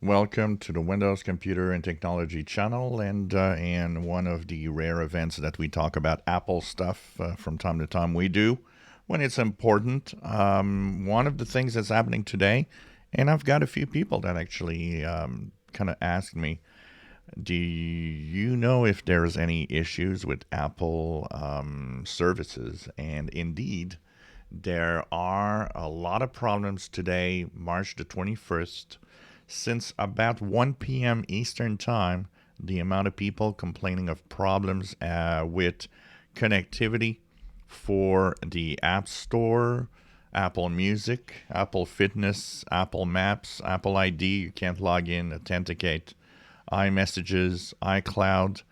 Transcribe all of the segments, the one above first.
Welcome to the Windows Computer and Technology channel, and one of the rare events that we talk about Apple stuff from time to time. We do when it's important. One of the things that's happening today, and I've got a few people that actually kind of ask me, do you know if there's any issues with Apple services? And indeed, there are a lot of problems today, March the 21st. Since about 1 p.m. Eastern Time, the amount of people complaining of problems with connectivity for the App Store, Apple Music, Apple Fitness, Apple Maps, Apple ID, you can't log in, authenticate, iMessages, iCloud,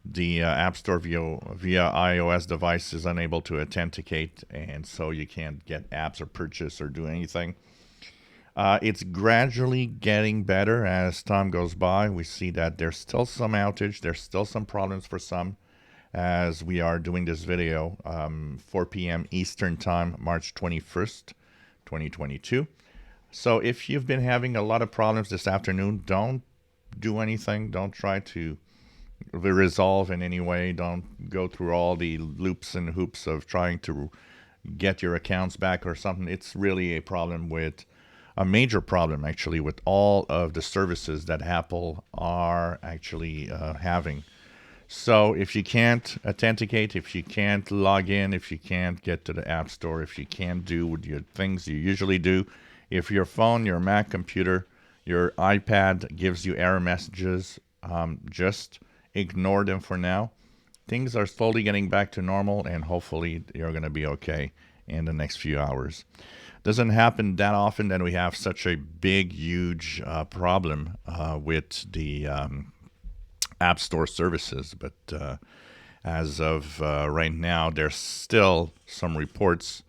the App Store via iOS device is unable to authenticate, and so you can't get apps or purchase or do anything. It's gradually getting better as time goes by. We see that there's still some outage, there's still some problems for some as we are doing this video, 4 p.m. Eastern Time, March 21st, 2022. So if you've been having a lot of problems this afternoon, don't do anything. Don't try to resolve in any way. Don't go through all the loops and hoops of trying to get your accounts back or something. It's really a major problem actually with all of the services that Apple are actually having. So if you can't authenticate, if you can't log in, if you can't get to the App Store, if you can't do your things you usually do, if your phone, your Mac computer, your iPad gives you error messages, just ignore them for now. Things are slowly getting back to normal, and hopefully you're going to be okay in the next few hours. Doesn't happen that often that we have such a big, huge problem with the App Store services, but as of right now, there's still some reports.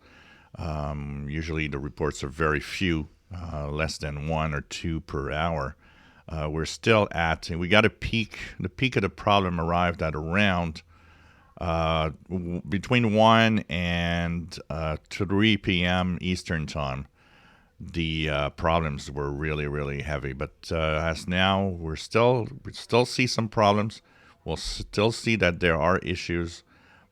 Usually the reports are very few, less than 1 or 2 per hour. We're still we got a peak. The peak of the problem arrived at around between 1 and 3 p.m. Eastern Time. The problems were really, really heavy. But as now, we still see some problems. We'll still see that there are issues,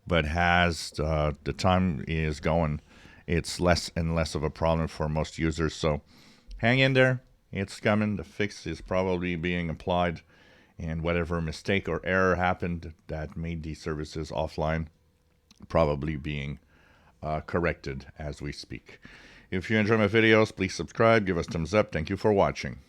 but as the time is going, it's less and less of a problem for most users. So hang in there. It's coming. The fix is probably being applied, and whatever mistake or error happened that made these services offline probably being corrected as we speak. If you enjoy my videos, please subscribe, give us thumbs up. Thank you for watching.